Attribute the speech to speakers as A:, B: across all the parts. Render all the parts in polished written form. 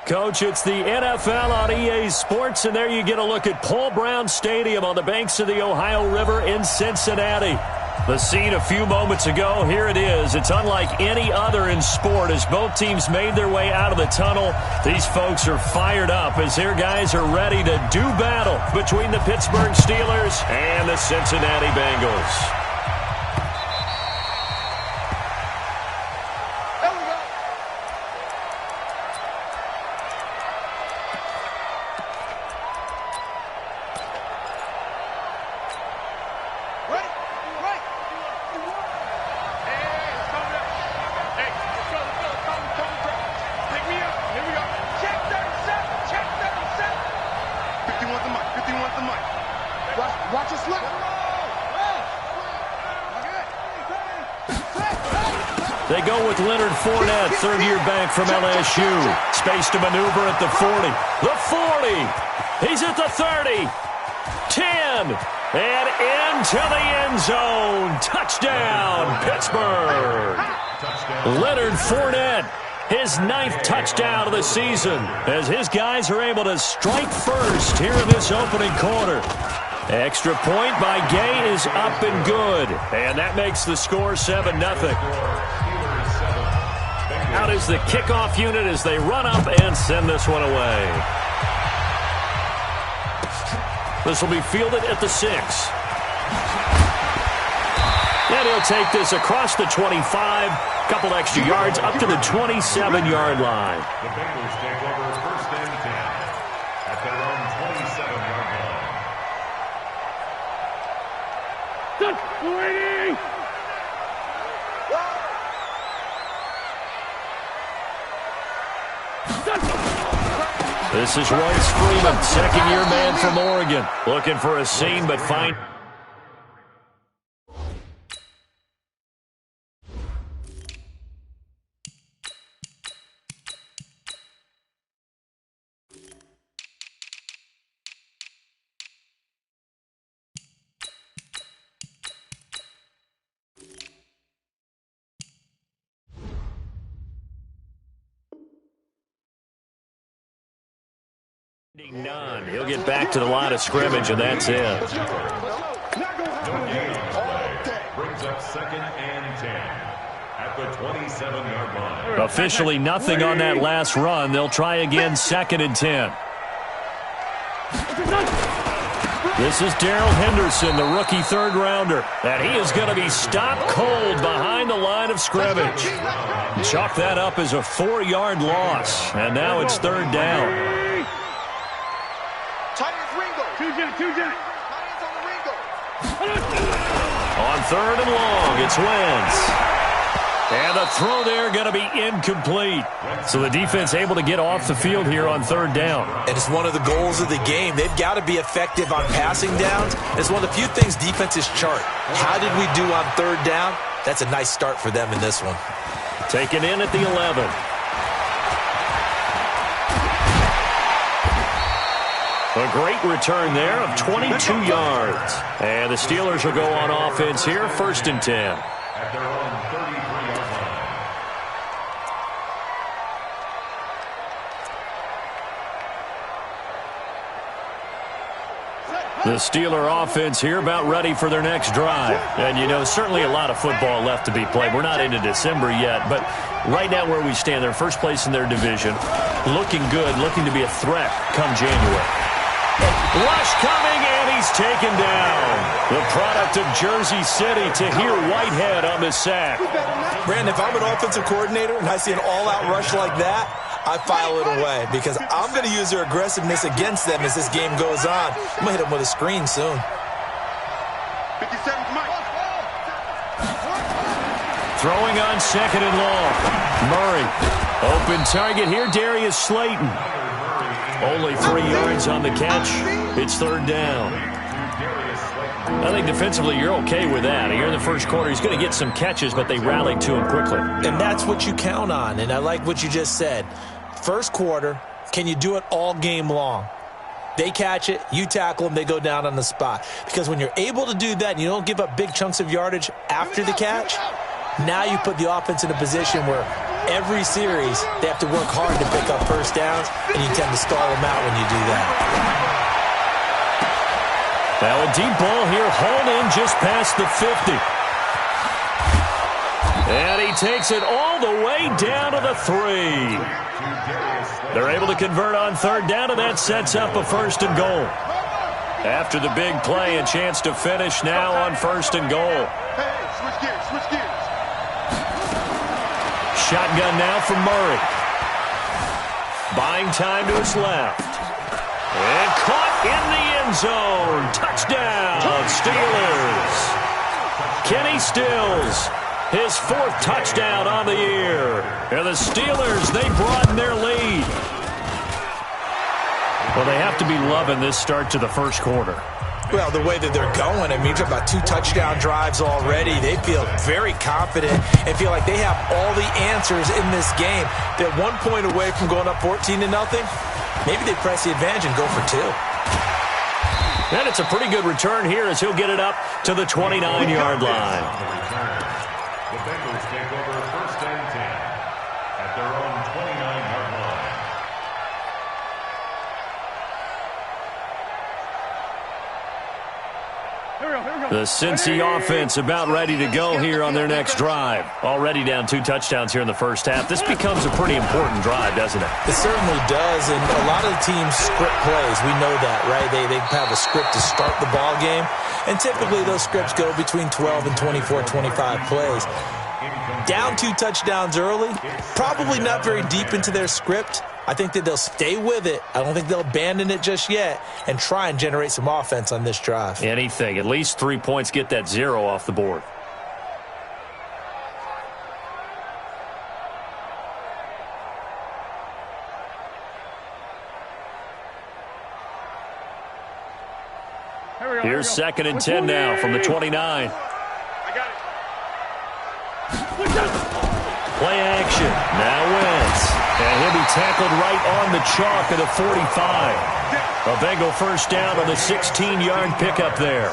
A: Coach, it's the NFL on EA Sports, and there you get a look at Paul Brown Stadium on the banks of the Ohio River in Cincinnati. The scene a few moments ago, here it is. It's unlike any other in sport as both teams made their way out of the tunnel. These folks are fired up as their guys are ready to do battle between the Pittsburgh Steelers and the Cincinnati Bengals.
B: Watch us left.
A: They go with Leonard Fournette, third-year back from LSU. Space to maneuver at the 40. The 40. He's at the 30. 10. And into the end zone. Touchdown, Pittsburgh. Leonard Fournette, his 9th touchdown of the season, as his guys are able to strike first here in this opening quarter. Extra point by Gay is up and good. And that makes the score 7-0. Out is the kickoff unit as they run up and send this one away. This will be fielded at the 6. And he'll take this across the 25. Couple extra yards up to the 27-yard line.
C: The Bengals take over first and 10 at their own 27-yard line.
A: This is Royce Freeman, second-year man from Oregon. Looking for a seam, but fine. None. He'll get back to the line of scrimmage, and that's it.
C: Brings up second and 10 at the 27-yard line.
A: Officially nothing on that last run. They'll try again, second and 10. This is Darrell Henderson, the rookie third-rounder, and he is going to be stopped cold behind the line of scrimmage. Chalk that up as a 4-yard loss, and now it's third down. On third and long, it's Wentz. And the throw there going to be incomplete. So the defense able to get off the field here on third down.
D: And it's one of the goals of the game. They've got to be effective on passing downs. It's one of the few things defenses chart. How did we do on third down? That's a nice start for them in this one.
A: Taken in at the 11. A great return there of 22 yards. And the Steelers will go on offense here, first and 10.
C: At their own 33-yard line.
A: The Steeler offense here about ready for their next drive. And, you know, certainly a lot of football left to be played. We're not into December yet, but right now where we stand, they're first place in their division. Looking good, looking to be a threat come January. Rush coming, and he's taken down. The product of Jersey City, Tahir Whitehead on the sack.
D: Brandon, if I'm an offensive coordinator and I see an all-out rush like that, I file it away because I'm going to use their aggressiveness against them as this game goes on. I'm going to hit them with a screen soon.
B: 57 Mike.
A: Throwing on second and long. Murray. Open target here, Darius Slayton. Only 3 yards on the catch. It's third down. I think defensively you're okay with that. Here in the first quarter, he's going to get some catches, but they rallied to him quickly.
D: And that's what you count on, and I like what you just said. First quarter, can you do it all game long? They catch it, you tackle them, they go down on the spot. Because when you're able to do that and you don't give up big chunks of yardage after the catch, now you put the offense in a position where every series, they have to work hard to pick up first downs, and you tend to stall them out when you do that.
A: Now a deep ball here, hauled in just past the 50. And he takes it all the way down to the 3. They're able to convert on third down, and that sets up a first and goal. After the big play, a chance to finish now on first and goal.
B: Hey, switch gears, switch gears.
A: Shotgun now from Murray. Buying time to his left. And caught in the end zone. Touchdown, Steelers. Kenny Stills, his 4th touchdown on the year. And the Steelers, they broaden their lead. Well, they have to be loving this start to the first quarter.
D: Well, the way that they're going, I mean, you're talking about 2 touchdown drives already. They feel very confident and feel like they have all the answers in this game. They're 1 point away from going up 14-0. Maybe they press the advantage and go for 2.
A: And it's a pretty good return here as he'll get it up to the 29-yard line.
C: The Bengals take over first and 10 at their own 29-yard line.
A: The Cincy offense about ready to go here on their next drive. Already down 2 touchdowns here in the first half. This becomes a pretty important drive, doesn't it?
D: It certainly does, and a lot of the teams script plays. We know that, right? They have a script to start the ball game, and typically those scripts go between 12 and 24, 25 plays. Down 2 touchdowns early, probably not very deep into their script. I think that they'll stay with it. I don't think they'll abandon it just yet and try and generate some offense on this drive.
A: Anything. At least 3 points, get that 0 off the board. Here's 2nd and 10 now from the 29. Play action. Now Wentz. And he'll be tackled right on the chalk of the 45. A Bengal first down on the 16-yard pickup there.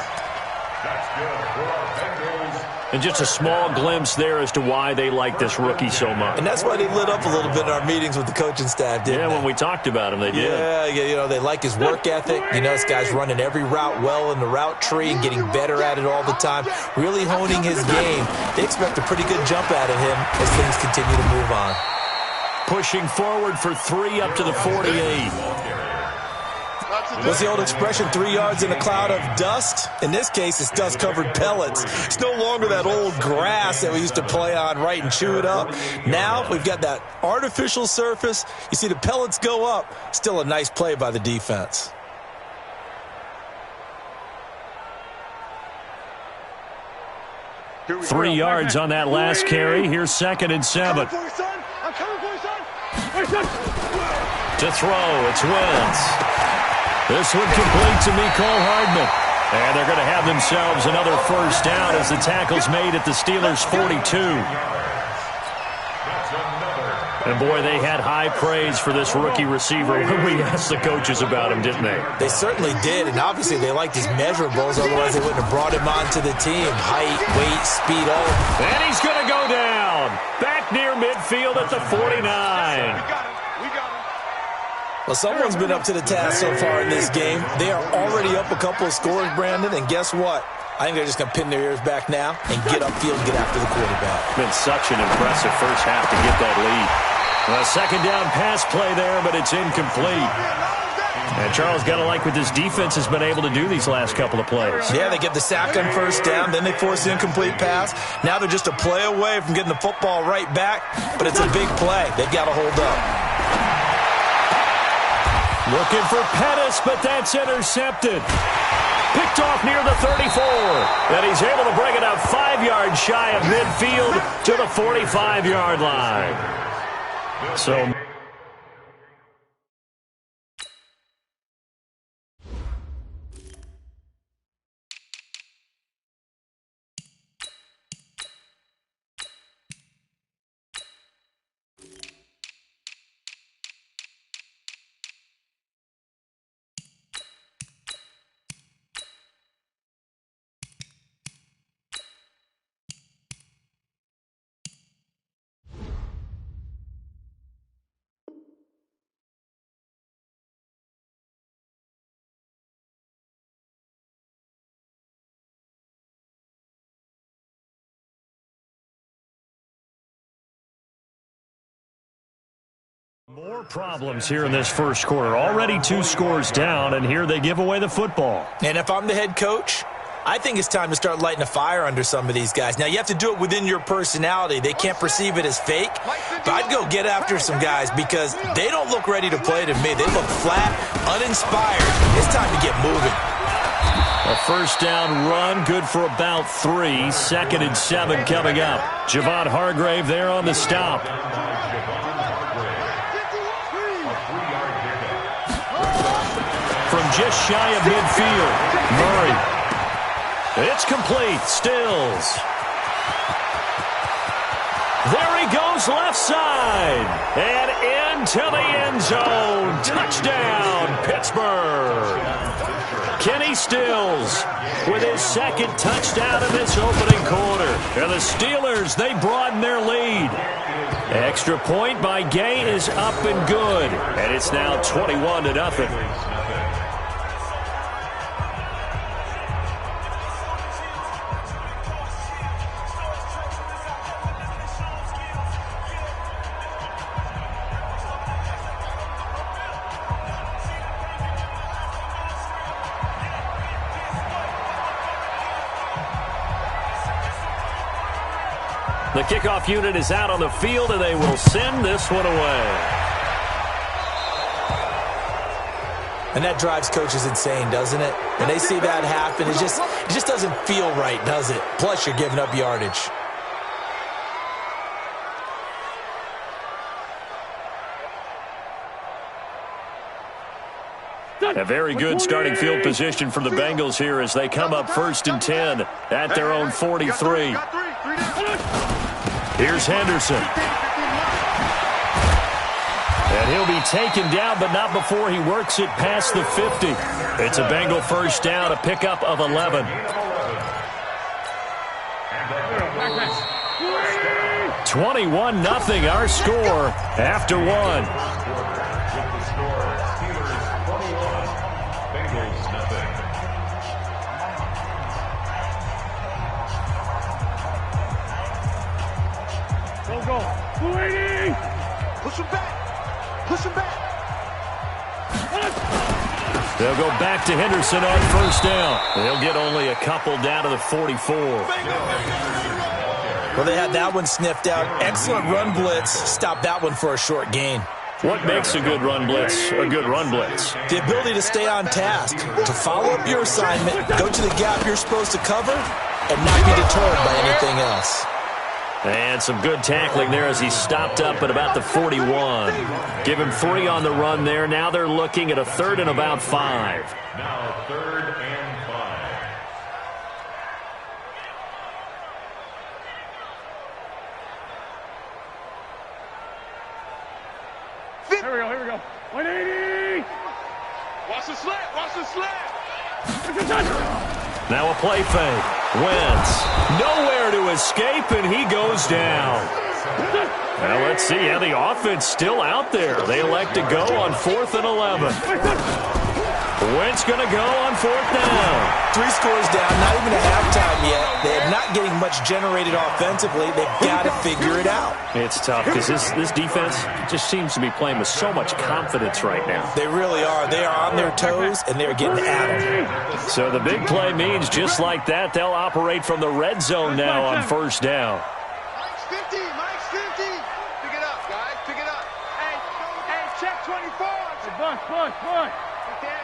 C: That's good for our Bengals.
A: And just a small glimpse there as to why they like this rookie so much.
D: And that's why they lit up a little bit in our meetings with the coaching staff, didn't they?
A: When we talked about him, they did.
D: Yeah, you know, they like his work ethic. You know, this guy's running every route well in the route tree and getting better at it all the time, really honing his game. They expect a pretty good jump out of him as things continue to move on.
A: Pushing forward for 3 up to the 48.
D: What's the old expression, 3 yards in a cloud of dust? In this case, it's dust-covered pellets. It's no longer that old grass that we used to play on, right, and chew it up. Now we've got that artificial surface. You see the pellets go up. Still a nice play by the defense.
A: Three yards on that last carry. Here's 2nd and 7. To throw, it's Wentz. This one complete to Mecole Hardman. And they're going to have themselves another first down as the tackle's made at the Steelers' 42. And, boy, they had high praise for this rookie receiver when we asked the coaches about him, didn't they?
D: They certainly did, and obviously they liked his measurables. Otherwise, they wouldn't have brought him onto the team. Height, weight, speed, all.
A: And he's going to go down. Back near midfield at the 49.
D: Well, someone's been up to the task so far in this game. They are already up a couple of scores, Brandon, and guess what? I think they're just going to pin their ears back now and get upfield and get after the quarterback.
A: Been such an impressive first half to get that lead. A 2nd down pass play there, but it's incomplete. And Charles, got to like what this defense has been able to do these last couple of plays.
D: Yeah, they get the sack on first down, then they force the incomplete pass. Now they're just a play away from getting the football right back, but it's a big play. They've got to hold up.
A: Looking for Pettis, but that's intercepted. Picked off near the 34. And he's able to bring it up 5 yards shy of midfield to the 45-yard line. So More problems here in this first quarter. Already 2 scores down, and here they give away the football.
D: And if I'm the head coach, I think it's time to start lighting a fire under some of these guys. Now, you have to do it within your personality. They can't perceive it as fake, but I'd go get after some guys because they don't look ready to play to me. They look flat, uninspired. It's time to get moving.
A: A first down run, good for about 3. 2nd and 7 coming up. Javon Hargrave there on the stop. From just shy of midfield, Murray. It's complete. Stills. There he goes left side. And into the end zone. Touchdown, Pittsburgh. Kenny Stills with his 2nd touchdown in this opening quarter. And the Steelers, they broaden their lead. Extra point by Gay is up and good. And it's now 21-0. The kickoff unit is out on the field, and they will send this one away.
D: And that drives coaches insane, doesn't it? When they see that happen, it just doesn't feel right, does it? Plus, you're giving up yardage.
A: A very good starting field position for the Bengals here as they come up 1st and 10 at their own 43. Here's Henderson. And he'll be taken down, but not before he works it past the 50. It's a Bengal first down, a pickup of 11. 21-0 our score after 1.
B: Go. Push him back. Push him back.
A: They'll go back to Henderson on first down. They'll get only a couple down to the 44.
D: Well, they had that one sniffed out. Excellent run blitz. Stop that one for a short gain.
A: What makes a good run blitz a good run blitz?
D: The ability to stay on task, to follow up your assignment, go to the gap you're supposed to cover, and not be deterred by anything else.
A: And some good tackling there as he stopped up at about the 41. Give him 3 on the run there. Now they're looking at a 3rd and about 5.
C: Now 3rd and 5.
B: Here we go. 180. Watch the slant. Watch the slant.
A: Now a play fake. Wentz. Nowhere to escape, and he goes down. Now let's see. Yeah, the offense still out there. They elect to go on 4th and 11. Wentz going to go on 4th down.
D: 3 scores down, not even a halftime yet. They're not getting much generated offensively. They've got to figure it out.
A: It's tough because this defense just seems to be playing with so much confidence right now.
D: They really are. They are on their toes, and they're getting at them.
A: So the big play means just like that, they'll operate from the red zone now on first down.
B: Mike's 50. Mike's 50. Pick it up, guys. Pick it up. Hey, check 24. Bunch. Pick the edge.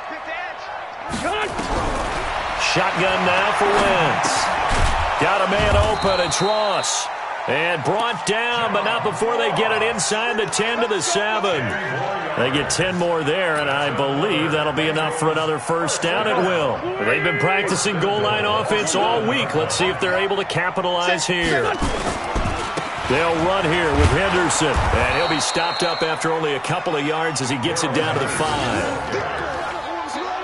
A: Shotgun now for Wentz. Got a man open. It's Ross. And brought down, but not before they get it inside the 10 to the 7. They get 10 more there, and I believe that'll be enough for another first down. It will. They've been practicing goal line offense all week. Let's see if they're able to capitalize here. They'll run here with Henderson, and he'll be stopped up after only a couple of yards as he gets it down to the 5.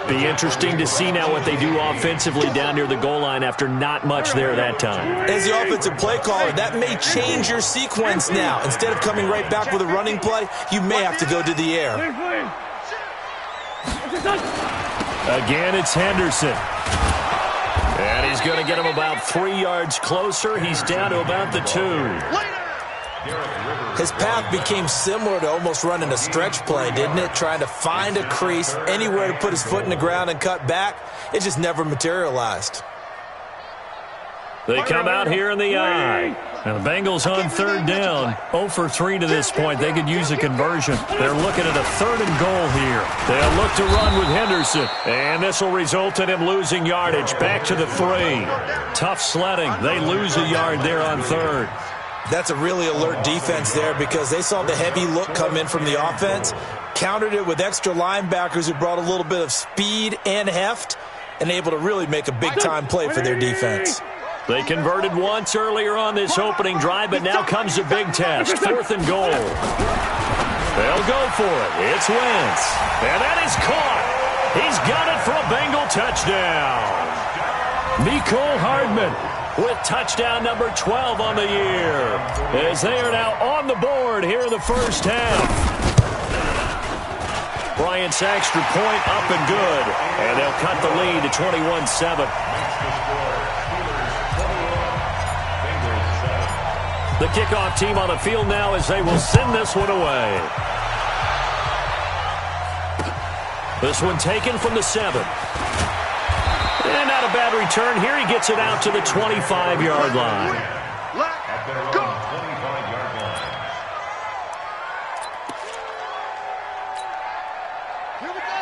A: Be interesting to see now what they do offensively down near the goal line after not much there that time.
D: As the offensive play caller, that may change your sequence now. Instead of coming right back with a running play, you may have to go to the air.
A: Again, it's Henderson. And he's going to get him about 3 yards closer. He's down to about the 2.
C: Derek Rivers
D: His path became similar to almost running a stretch play, didn't it? Trying to find a crease, anywhere to put his foot in the ground and cut back. It just never materialized.
A: They come out here in the eye. And the Bengals on third down. 0 for 3 to this point. They could use a conversion. They're looking at a 3rd and goal here. They'll look to run with Henderson. And this will result in him losing yardage. Back to the 3. Tough sledding. They lose a yard there on 3rd.
D: That's a really alert defense there because they saw the heavy look come in from the offense, countered it with extra linebackers who brought a little bit of speed and heft, and able to really make a big-time play for their defense.
A: They converted once earlier on this opening drive, but now comes a big test. 4th and goal. They'll go for it. It's Wentz. And that is caught. He's got it for a Bengal touchdown. Mecole Hardman with touchdown number 12 on the year, as they are now on the board here in the first half. Bryant's extra point up and good, and they'll cut the lead to 21-7. The kickoff team on the field now as they will send this one away. This one taken from the 7. And not a bad return here. He gets it out to the 25-yard line.
B: Let's go.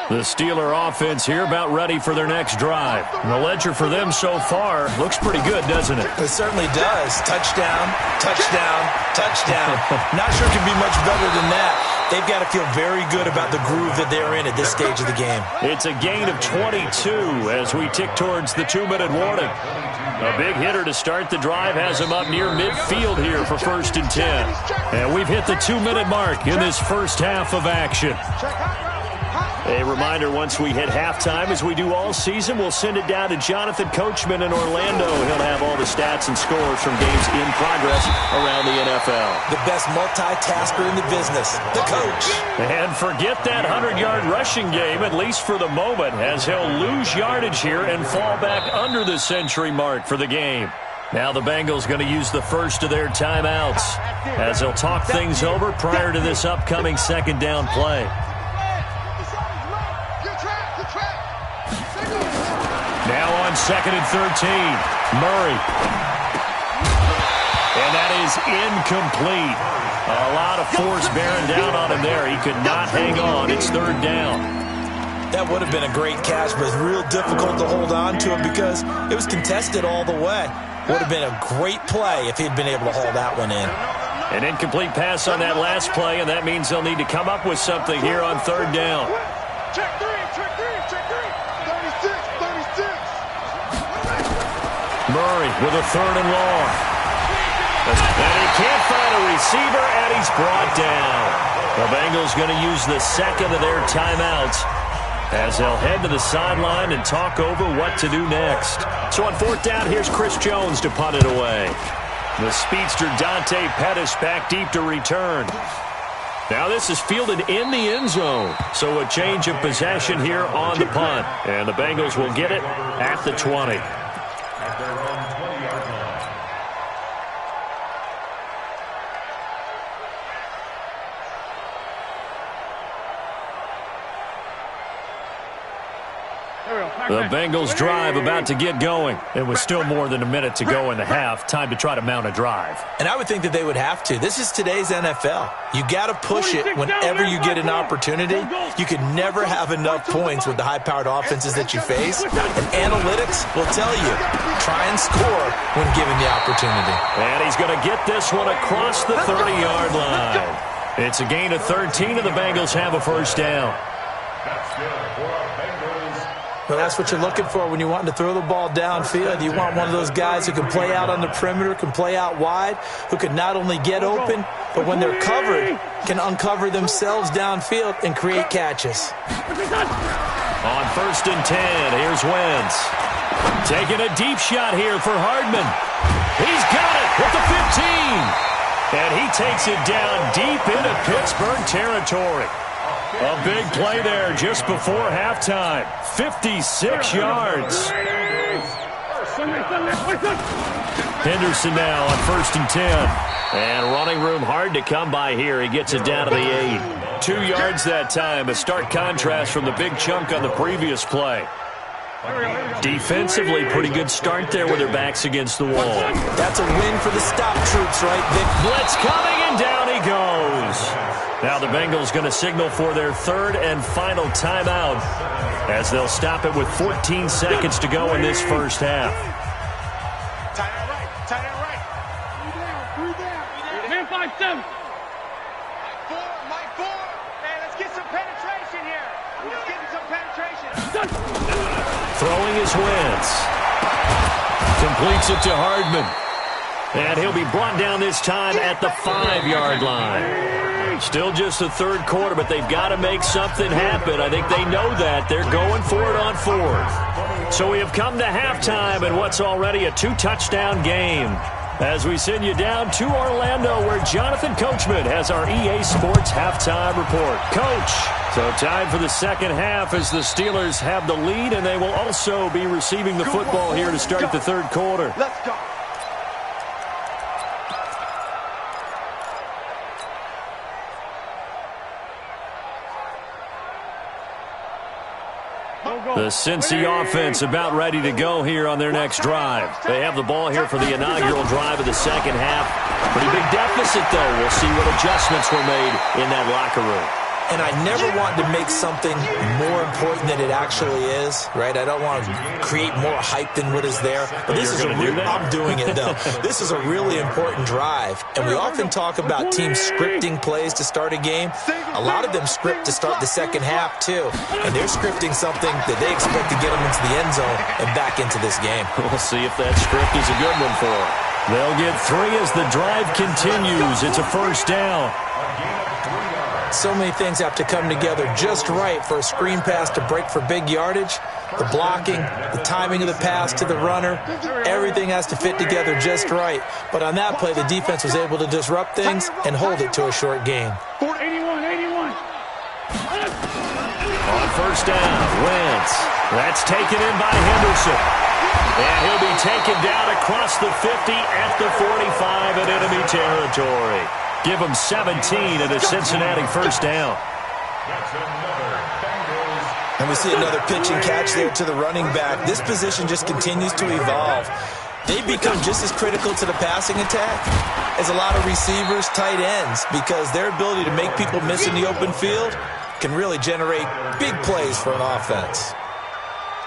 A: The Steeler offense here about ready for their next drive. And the ledger for them so far looks pretty good, doesn't it?
D: It certainly does. Touchdown, touchdown, touchdown. Not sure it can be much better than that. They've got to feel very good about the groove that they're in at this stage of the game.
A: It's a gain of 22 as we tick towards the 2-minute warning. A big hitter to start the drive has him up near midfield here for 1st and 10. And we've hit the 2-minute mark in this first half of action. A reminder, once we hit halftime, as we do all season, we'll send it down to Jonathan Coachman in Orlando. He'll have all the stats and scores from games in progress around the NFL.
D: The best multitasker in the business, the coach.
A: And forget that 100-yard rushing game, at least for the moment, as he'll lose yardage here and fall back under the century mark for the game. Now the Bengals going to use the first of their timeouts as they'll talk things over prior to this upcoming 2nd down play. Now on 2nd and 13, Murray. And that is incomplete. A lot of force bearing down on him there. He could not hang on. It's 3rd down.
D: That would have been a great catch, but it's real difficult to hold on to it because it was contested all the way. Would have been a great play if he'd been able to haul that one in.
A: An incomplete pass on that last play, and that means they'll need to come up with something here on 3rd down.
B: Check 3, check 3, check 3. 36.
A: Murray with a 3rd and long. And he can't find a receiver, and he's brought down. The Bengals going to use the 2nd of their timeouts as they'll head to the sideline and talk over what to do next. So on 4th down, here's Chris Jones to punt it away. The speedster Dante Pettis back deep to return. Now this is fielded in the end zone. So a change of possession here on the punt. And the Bengals will get it at the 20.
C: At their own 20-yard line.
A: The Bengals drive about to get going. It was still more than a minute to go in the half. Time to try to mount a drive.
D: And I would think that they would have to. This is today's NFL. You got to push it whenever you get an opportunity. You can never have enough points with the high-powered offenses that you face. And analytics will tell you, try and score when given the opportunity.
A: And he's going to get this one across the 30-yard line. It's a gain of 13, and the Bengals have a 1st down.
C: That's good for our Bengals.
D: Well, that's what you're looking for when you're wanting to throw the ball downfield. You want one of those guys who can play out on the perimeter, can play out wide, who can not only get open, but when they're covered, can uncover themselves downfield and create catches.
A: On 1st and 10, here's Wentz. Taking a deep shot here for Hardman. He's got it with the 15. And he takes it down deep into Pittsburgh territory. A big play there just before halftime. 56 yards. Henderson now on 1st and 10. And running room hard to come by here. He gets it down to the 8. 2 yards that time. A stark contrast from the big chunk on the previous play. Defensively, pretty good start there with their backs against the wall.
D: That's a win for the stop troops, right, Vic?
A: Blitz coming, and down he goes. Now the Bengals going to signal for their 3rd and final timeout as they'll stop it with 14 seconds to go in this first half.
B: Tight end right. Tight end right. 3 down. 5-7. Mike 4. Hey, let's get some penetration here. Let's get some penetration.
A: Throwing his Wentz. Completes it to Hardman. And he'll be brought down this time at the 5-yard line. Still just the 3rd quarter, but they've got to make something happen. I think they know that. They're going for it on 4th. So we have come to halftime in what's already a 2-touchdown game. As we send you down to Orlando, where Jonathan Coachman has our EA Sports halftime report. Coach, so time for the second half as the Steelers have the lead, and they will also be receiving the football here to start the 3rd quarter.
B: Let's go.
A: The Cincy offense about ready to go here on their next drive. They have the ball here for the inaugural drive of the second half. Pretty big deficit, though. We'll see what adjustments were made in that locker room.
D: And I never want to make something more important than it actually is, right? I don't want to create more hype than what is there. But this is I'm doing it, though. This is a really important drive. And we often talk about teams scripting plays to start a game. A lot of them script to start the second half, too. And they're scripting something that they expect to get them into the end zone and back into this game.
A: We'll see if that script is a good one for them. They'll get 3 as the drive continues. It's a first down.
D: So many things have to come together just right for a screen pass to break for big yardage. The blocking, the timing of the pass to the runner, everything has to fit together just right. But on that play, the defense was able to disrupt things and hold it to a short gain.
B: 81.
A: On first down, Wentz. That's taken in by Henderson. And he'll be taken down across the 50 at the 45 in enemy territory. Give him 17 and a Cincinnati first down.
D: And we see another pitch and catch there to the running back. This position just continues to evolve. They become just as critical to the passing attack as a lot of receivers, tight ends, because their ability to make people miss in the open field can really generate big plays for an offense.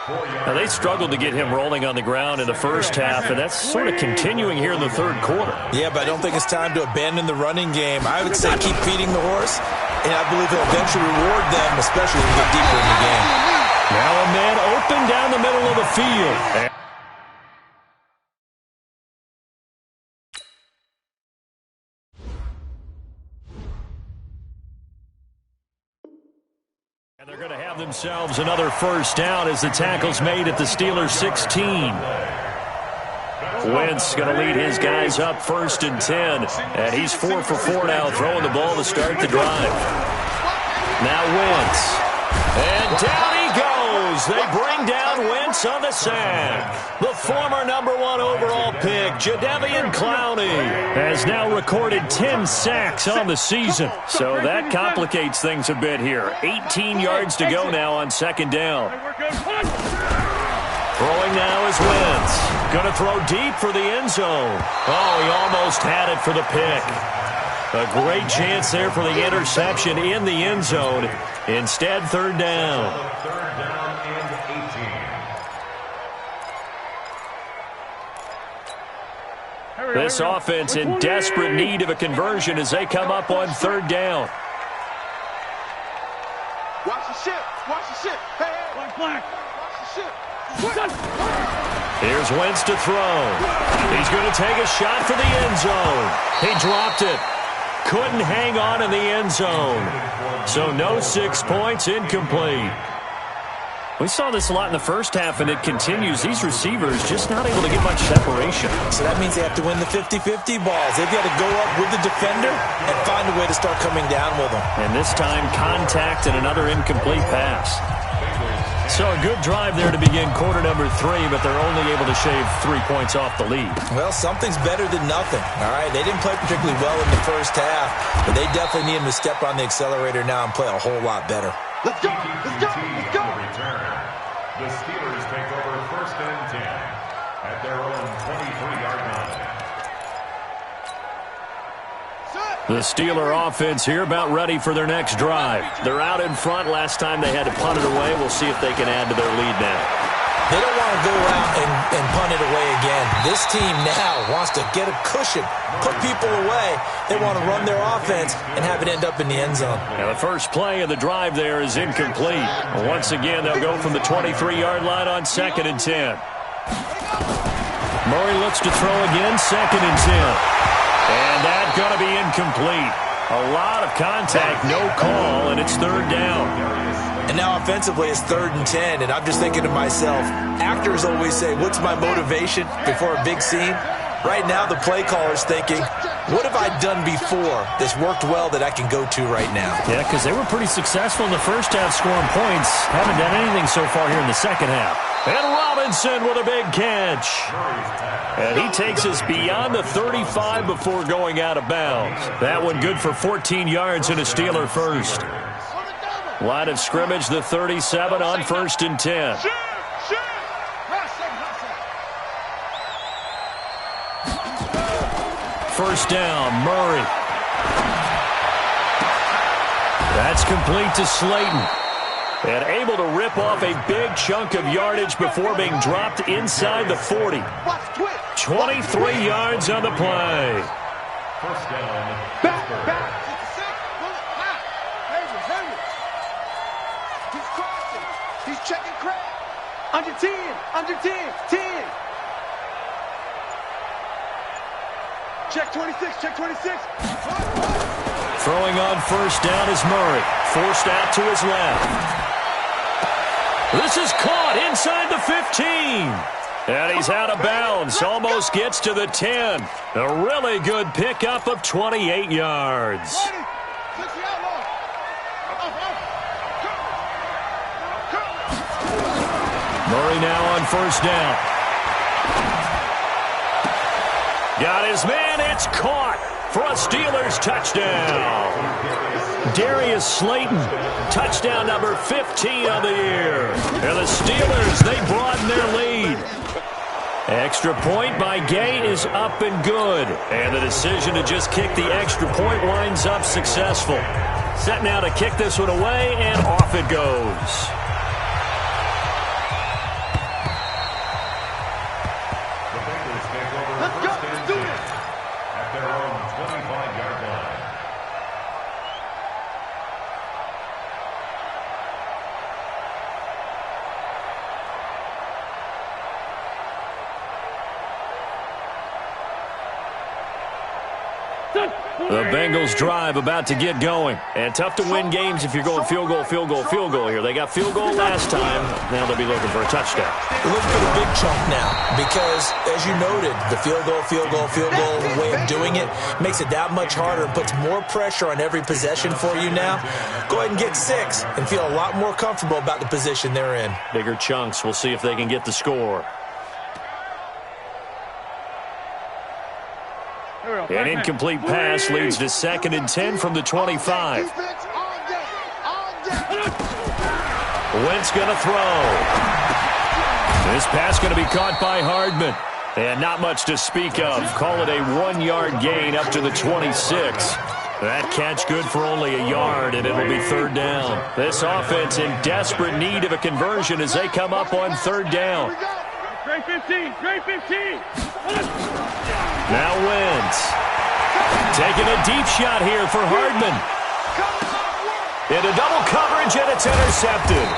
A: Now, they struggled to get him rolling on the ground in the first half, and that's sort of continuing here in the 3rd quarter.
D: Yeah, but I don't think it's time to abandon the running game. I would say keep feeding the horse, and I believe he'll eventually reward them, especially as we get deeper in the game.
A: Now a man open down the middle of the field. They're going to have themselves another first down as the tackle's made at the Steelers' 16. Wentz going to lead his guys up 1st and 10. And he's 4 for 4 now, throwing the ball to start the drive. Now Wentz. And down he goes. They bring down Wentz on the sack. The former #1 overall pick, Jadeveon Clowney, has now recorded 10 sacks on the season. So that complicates things a bit here. 18 yards to go now on 2nd down. Throwing now is Wentz. Going to throw deep for the end zone. Oh, he almost had it for the pick. A great chance there for the interception in the end zone. Instead, 3rd down. This offense in desperate need of a conversion as they come up on 3rd down.
B: Watch the ship. Watch the ship. Hey, black. Watch the ship.
A: Here's Wentz to throw. He's going to take a shot for the end zone. He dropped it. Couldn't hang on in the end zone. So no 6 points, incomplete. We saw this a lot in the first half, and it continues. These receivers just not able to get much separation.
D: So that means they have to win the 50-50 balls. They've got to go up with the defender and find a way to start coming down with them.
A: And this time, contact and another incomplete pass. So a good drive there to begin quarter number 3, but they're only able to shave 3 points off the lead.
D: Well, something's better than nothing, all right? They didn't play particularly well in the first half, but they definitely need them to step on the accelerator now and play a whole lot better.
B: Let's go! Let's go! Let's go!
C: Return. The Steelers take over 1st and 10 at their own 23-yard line.
A: The Steeler offense here about ready for their next drive. They're out in front. Last time they had to punt it away. We'll see if they can add to their lead now.
D: They don't want to go out and punt it away again. This team now wants to get a cushion, put people away. They want to run their offense and have it end up in the end zone.
A: Now the first play of the drive there is incomplete. Once again, they'll go from the 23-yard line on 2nd and 10. Murray looks to throw again, 2nd and 10. And that's going to be incomplete. A lot of contact, no call, and it's 3rd down.
D: And now offensively it's 3rd and 10, and I'm just thinking to myself, actors always say, what's my motivation before a big scene? Right now the play caller's thinking, what have I done before that's worked well that I can go to right now?
A: Yeah, because they were pretty successful in the first half scoring points. Haven't done anything so far here in the second half. And Robinson with a big catch. And he takes us beyond the 35 before going out of bounds. That one good for 14 yards and a Steeler first. Line of scrimmage, the 37 on 1st and 10. First down, Murray. That's complete to Slayton. And able to rip off a big chunk of yardage before being dropped inside the 40. 23 yards on the play.
C: First down.
B: Back. He's crossing. He's checking Craig. Under 10. 10. Check 26.
A: Throwing on first down is Murray. Forced out to his left. This is caught inside the 15. And he's out of bounds. Almost gets to the 10. A really good pickup of 28 yards. Murray now on first down. Got his man. It's caught for a Steelers touchdown. Darius Slayton, touchdown number 15 on the year. And the Steelers, they broaden their lead. Extra point by Gay is up and good. And the decision to just kick the extra point winds up successful. Set now to kick this one away, and off it goes. The Bengals drive about to get going. And tough to win games if you're going field goal here. They got field goal last time. Now they'll be looking for a touchdown.
D: They're looking for the big chunk now because, as you noted, the field goal way of doing it makes it that much harder and puts more pressure on every possession for you now. Go ahead and get 6 and feel a lot more comfortable about the position they're in.
A: Bigger chunks. We'll see if they can get the score. An incomplete pass leads to 2nd and 10 from the 25. Wentz going to throw. This pass going to be caught by Hardman. And not much to speak of. Call it a 1-yard gain up to the 26. That catch good for only a yard, and it'll be 3rd down. This offense in desperate need of a conversion as they come up on 3rd down.
B: Great 15.
A: Now Wentz. Taking a deep shot here for Hardman. Into double coverage, and it's intercepted.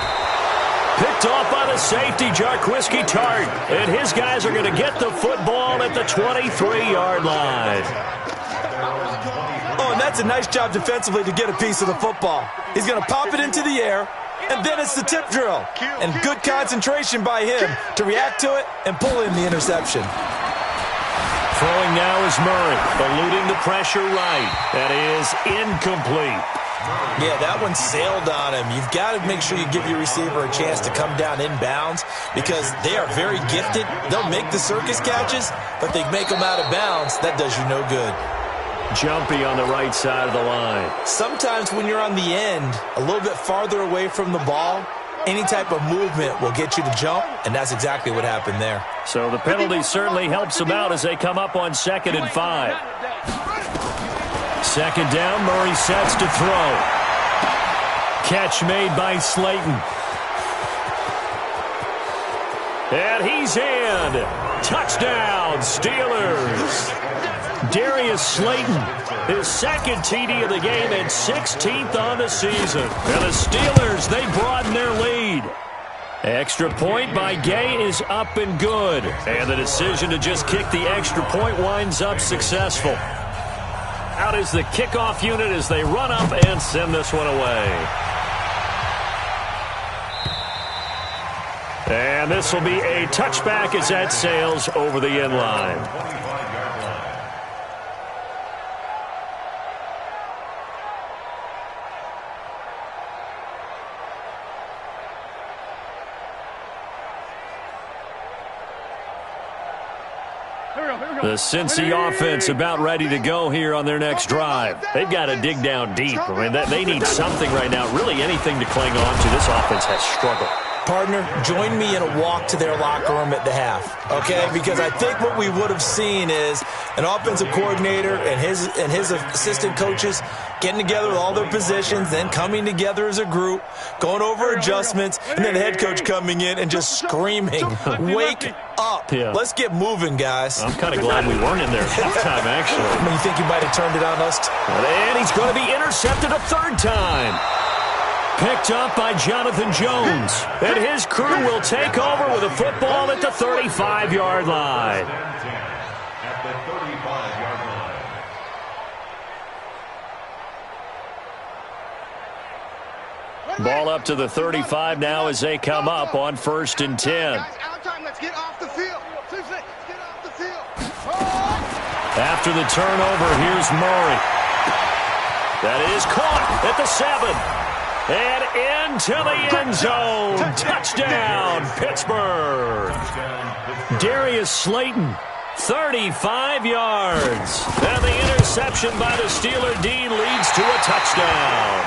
A: Picked off by the safety, Jarquiski Tart. And his guys are going to get the football at the 23-yard line.
D: Oh, and that's a nice job defensively to get a piece of the football. He's going to pop it into the air, and then it's the tip drill. And good concentration by him to react to it and pull in the interception.
A: Throwing now is Murray, eluding the pressure right. That is incomplete.
D: Yeah, that one sailed on him. You've got to make sure you give your receiver a chance to come down inbounds because they are very gifted. They'll make the circus catches, but they make them out of bounds. That does you no good.
A: Jumpy on the right side of the line.
D: Sometimes when you're on the end, a little bit farther away from the ball, any type of movement will get you to jump, and that's exactly what happened there.
A: So the penalty certainly helps them out as they come up on 2nd and 5. 2nd down, Murray sets to throw. Catch made by Slayton. And he's in. Touchdown, Steelers. Darius Slayton, his 2nd TD of the game and 16th on the season. And the Steelers, they broaden their lead. Extra point by Gay is up and good. And the decision to just kick the extra point winds up successful. Out is the kickoff unit as they run up and send this one away. And this will be a touchback as that sails over the end line. The Cincy offense about ready to go here on their next drive. They've got to dig down deep. I mean, they need something right now, really anything to cling on to. This offense has struggled.
D: Partner, join me in a walk to their locker room at the half, okay? Because I think what we would have seen is an offensive coordinator and his assistant coaches getting together with all their positions, then coming together as a group, going over adjustments, and then the head coach coming in and just screaming, wake up.
A: Yeah.
D: Let's get moving, guys.
A: I'm kind of glad we weren't in there at halftime, actually.
D: I mean, you think you might have turned it on us?
A: And he's going to be intercepted a 3rd time. Picked up by Jonathan Jones. And his crew will take over with a football at the 35-yard line.
C: At the 35-yard line.
A: Ball up to the 35 now as they come up on 1st and 10.
B: Guys, out time. Let's get off the field. Get off the field.
A: After the turnover, here's Murray. That is caught at the 7. And into the end zone. Touchdown, Pittsburgh. Darius Slayton, 35 yards. And the interception by the Steeler D leads to a touchdown.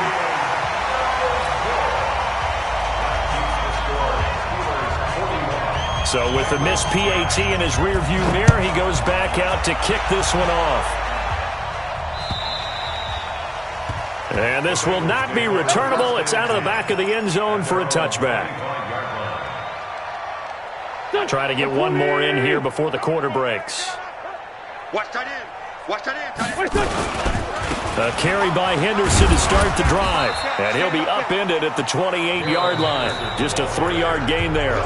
A: So with the missed PAT in his rearview mirror, he goes back out to kick this one off. And this will not be returnable. It's out of the back of the end zone for a touchback. Try to get one more in here before the quarter breaks.
B: Watch tight end. Watch tight end.
A: A carry by Henderson to start the drive. And he'll be upended at the 28-yard line. Just a 3-yard gain there.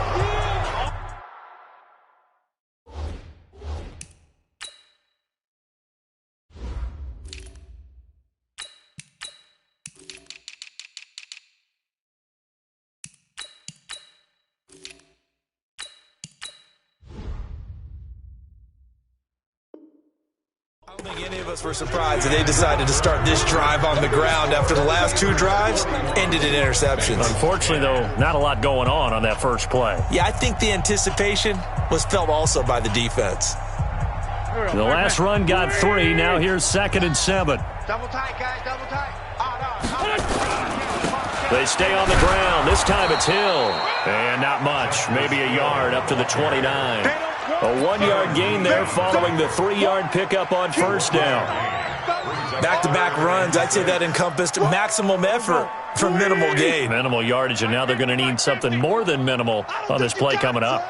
D: I don't think any of us were surprised that they decided to start this drive on the ground after the last 2 drives ended in interceptions.
A: Unfortunately, though, not a lot going on that first play.
D: Yeah, I think the anticipation was felt also by the defense.
A: The last run got 3. Now here's 2nd and 7.
B: Double tight, guys. Double tight.
A: They stay on the ground. This time it's Hill. And not much. Maybe a yard up to the 29. A 1-yard gain there following the 3-yard pickup on 1st down.
D: Back-to-back runs, I'd say that encompassed maximum effort for minimal gain.
A: Minimal yardage, and now they're going to need something more than minimal on this play coming up.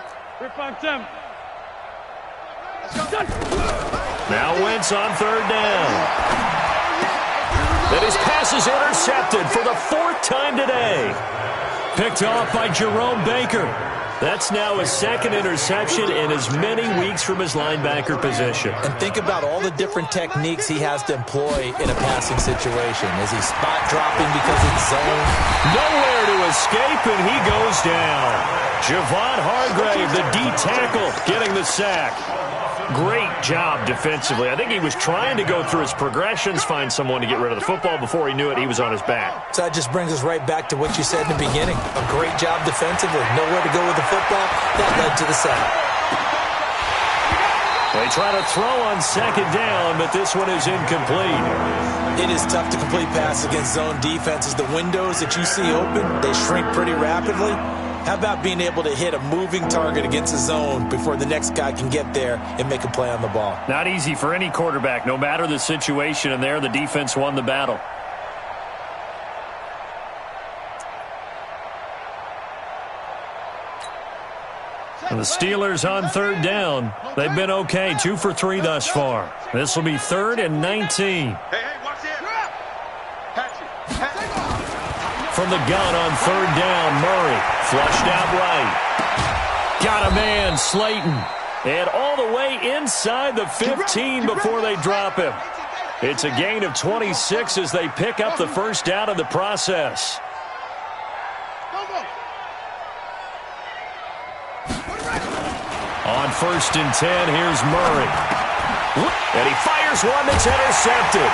A: Now Wentz on 3rd down. And his pass is intercepted for the 4th time today. Picked off by Jerome Baker. That's now his 2nd interception in as many weeks from his linebacker position.
D: And think about all the different techniques he has to employ in a passing situation. Is he spot dropping because it's zone?
A: Nowhere to escape, and he goes down. Javon Hargrave, the D tackle, getting the sack. Great job defensively. I think he was trying to go through his progressions, find someone to get rid of the football. Before he knew it, he was on his back.
D: So that just brings us right back to what you said in the beginning. A great job defensively. Nowhere to go with the football. That led to the sack.
A: They try to throw on second down, but this one is incomplete.
D: It is tough to complete passes against zone defenses. The windows that you see open, they shrink pretty rapidly. How about being able to hit a moving target against a zone before the next guy can get there and make a play on the ball?
A: Not easy for any quarterback, no matter the situation, and there the defense won the battle. And the Steelers on third down. They've been okay, 2 for 3 thus far. This will be 3rd and 19.
B: Hey, watch it.
A: From the gun on third down, Murray flushed out right. Got a man, Slayton. And all the way inside the 15 before they drop him. It's a gain of 26 as they pick up the first down in the process. On 1st and 10, here's Murray. And he fires one that's intercepted.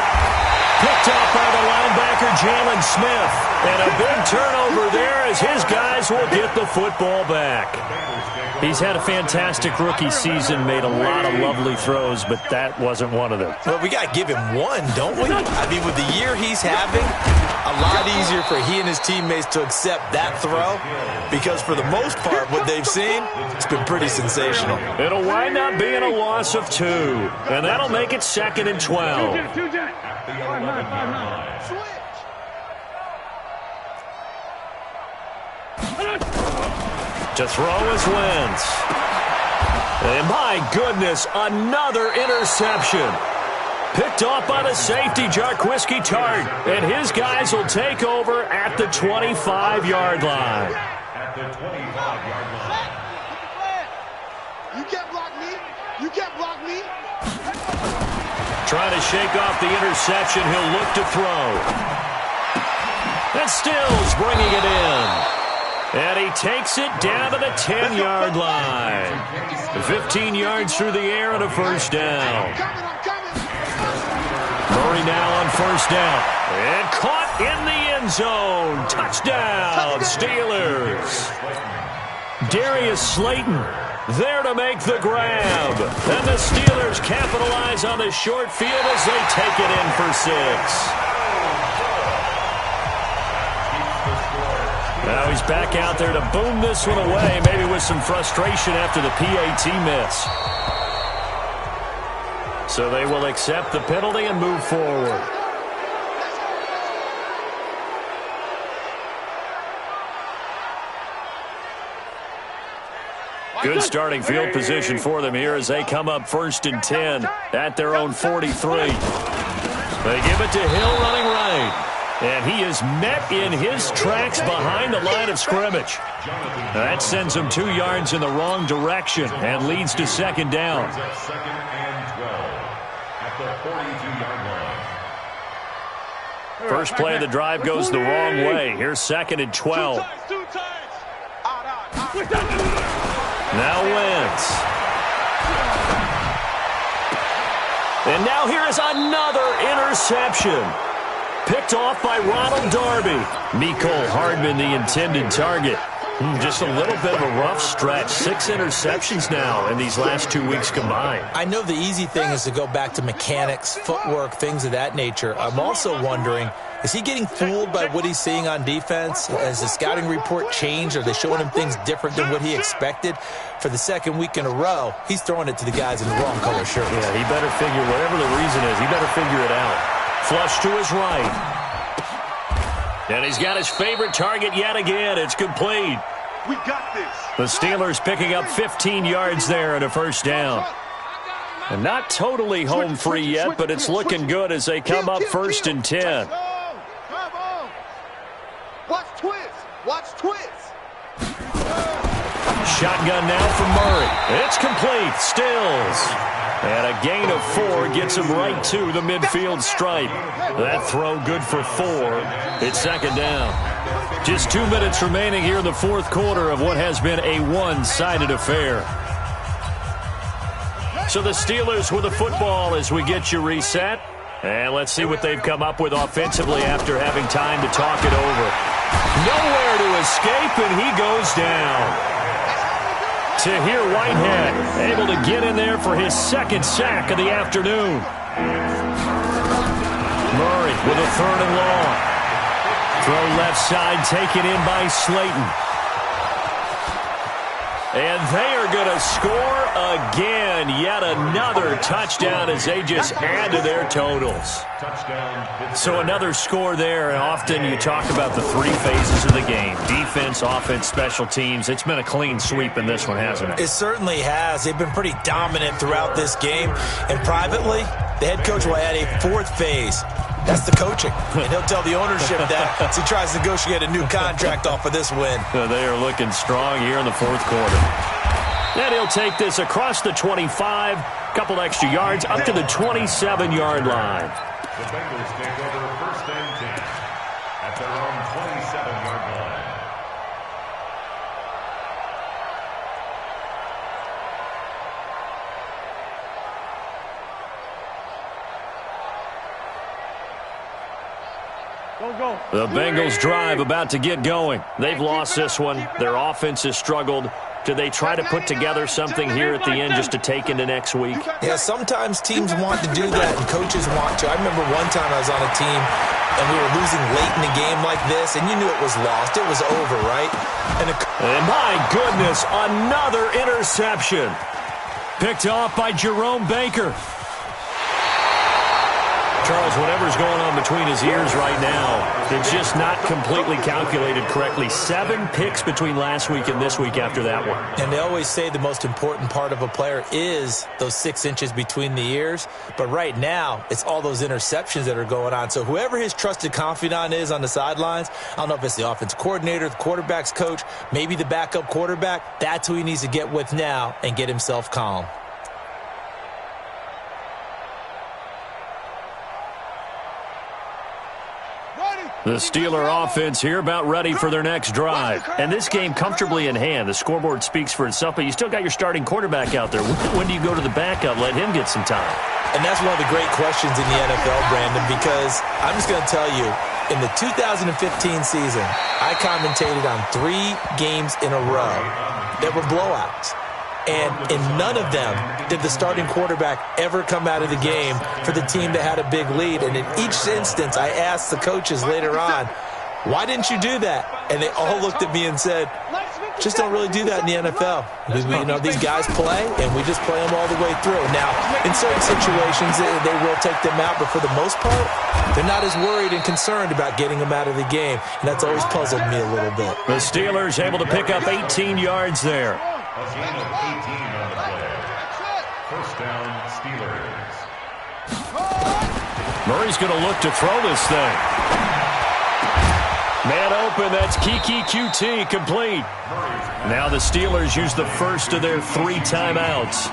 A: Picked up by the linebacker, Jalen Smith. And a big turnover there as his guys will get the football back. He's had a fantastic rookie season, made a lot of lovely throws, but that wasn't one of them.
D: Well, we got to give him one, don't we? I mean, with the year he's having, a lot easier for he and his teammates to accept that throw because for the most part, what they've seen, it's been pretty sensational.
A: It'll wind up being a loss of 2, and that'll make it 2nd and 12. To throw is Wentz. And my goodness, another interception. Picked off by the safety, Jarquiski Tart. And his guys will take over at the 25-yard line.
C: At the 25-yard line.
B: You can't block me. You can't block me.
A: Trying to shake off the interception. He'll look to throw. And Stills bringing it in. And he takes it down to the 10-yard line. 15 yards through the air and a first down. Murray now on first down. And caught in the end zone. Touchdown, Steelers. Darius Slayton there to make the grab. And the Steelers capitalize on the short field as they take it in for 6. Now he's back out there to boom this one away, maybe with some frustration after the PAT miss. So they will accept the penalty and move forward. Good starting field position for them here as they come up 1st and 10 at their own 43. They give it to Hill running right. And he is met in his tracks behind the line of scrimmage. That sends him 2 yards in the wrong direction and leads to 2nd down.
C: 2nd and 12 at the 42-yard line.
A: First play of the drive goes the wrong way. Here's 2nd and 12. Now Wentz. And now here is another interception. Picked off by Ronald Darby. Mecole Hardman, the intended target. Just a little bit of a rough stretch. 6 interceptions now in these last 2 weeks combined.
D: I know the easy thing is to go back to mechanics, footwork, things of that nature. I'm also wondering, is he getting fooled by what he's seeing on defense? Has the scouting report changed? Are they showing him things different than what he expected? For the 2nd week in a row, he's throwing it to the guys in the wrong color shirts.
A: Yeah, he better figure, whatever the reason is, he better figure it out. Flush to his right. And he's got his favorite target yet again. It's complete.
B: We got this.
A: The Steelers picking up 15 yards there and a first down. And not totally home free yet, but it's looking good as they come up 1st and 10.
B: Come on. Watch twist. Watch twist.
A: Shotgun now for Murray. It's complete. Stills. And a gain of 4 gets him right to the midfield stripe. That throw good for 4. It's 2nd down. Just 2 minutes remaining here in the 4th quarter of what has been a one-sided affair. So the Steelers with the football as we get you reset. And let's see what they've come up with offensively after having time to talk it over. Nowhere to escape, and he goes down. Tahir Whitehead able to get in there for his second sack of the afternoon. Murray with a 3rd and long. Throw left side, taken in by Slayton. And they are going to score again. Yet another touchdown as they just add to their totals. So another score there. And often you talk about the 3 phases of the game. Defense, offense, special teams. It's been a clean sweep in this one, hasn't it?
D: It certainly has. They've been pretty dominant throughout this game. And privately, the head coach will add a 4th phase. That's the coaching. And he'll tell the ownership that as he tries to negotiate a new contract off of this win.
A: They are looking strong here in the 4th quarter. And he'll take this across the 25, couple extra yards, up to the 27-yard line.
C: The Bengals take over 1st and 10 at their own 27-yard line.
A: The Bengals drive about to get going. They've lost this one. Their offense has struggled. Do they try to put together something here at the end just to take into next week?
D: Yeah, sometimes teams want to do that and coaches want to. I remember one time I was on a team and we were losing late in the game like this, and you knew it was lost. It was over, right? And
A: my goodness, another interception. Picked off by Jerome Baker. Charles, whatever's going on between his ears right now, it's just not completely calculated correctly. 7 picks between last week and this week after that one.
D: And they always say the most important part of a player is those 6 inches between the ears. But right now, it's all those interceptions that are going on. So whoever his trusted confidant is on the sidelines, I don't know if it's the offensive coordinator, the quarterback's coach, maybe the backup quarterback, that's who he needs to get with now and get himself calm.
A: The Steeler offense here about ready for their next drive. And this game comfortably in hand. The scoreboard speaks for itself, but you still got your starting quarterback out there. When do you go to the backup? Let him get some time.
D: And that's one of the great questions in the NFL, Brandon, because I'm just going to tell you, in the 2015 season, I commentated on 3 games in a row that were blowouts. And in none of them did the starting quarterback ever come out of the game for the team that had a big lead. And in each instance, I asked the coaches later on, why didn't you do that? And they all looked at me and said, just don't really do that in the NFL. You know, these guys play, and we just play them all the way through. Now, in certain situations, they will take them out, but for the most part, they're not as worried and concerned about getting them out of the game. And that's always puzzled me a little bit.
A: The Steelers able to pick up 18 yards there.
C: A gain of 18 on the play. 1st down, Steelers.
A: Murray's going to look to throw this thing. Man open, that's Kiki QT complete. Now the Steelers use the first of their 3 timeouts.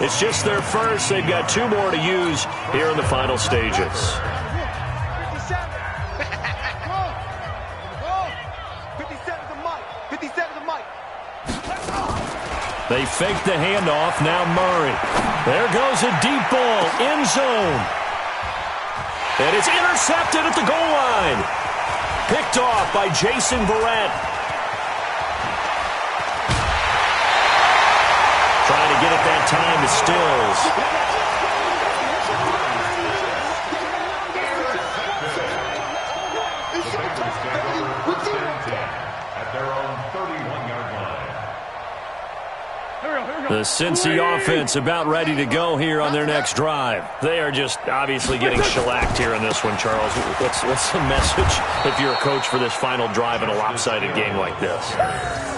A: It's just their first. They've got 2 more to use here in the final stages.
B: 57 to Mike. 57 to Mike.
A: They fake the handoff. Now Murray. There goes a deep ball. End zone. And it's intercepted at the goal line. Picked off by Jason Verrett. Trying to get it that time to Stills. The Cincy offense about ready to go here on their next drive. They are just obviously getting shellacked here in this one, Charles. What's the message if you're a coach for this final drive in a lopsided game like this?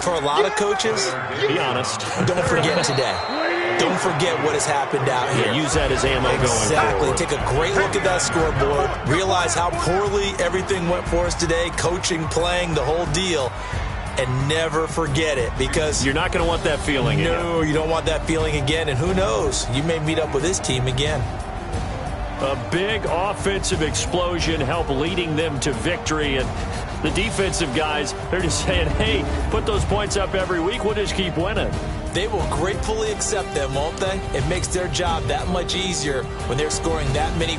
D: For a lot of coaches,
A: be honest.
D: Don't forget today. Don't forget what has happened out here.
A: Use that as ammo going forward.
D: Exactly. Take a great look at that scoreboard. Realize how poorly everything went for us today. Coaching, playing, the whole deal. And never forget it, because
A: you're not going to want that feeling again.
D: No, you don't want that feeling again. And who knows? You may meet up with this team again.
A: A big offensive explosion helped leading them to victory. And The defensive guys, they're just saying, hey, put those points up every week. We'll just keep winning.
D: They will gratefully accept them, won't they? It makes their job that much easier when they're scoring that many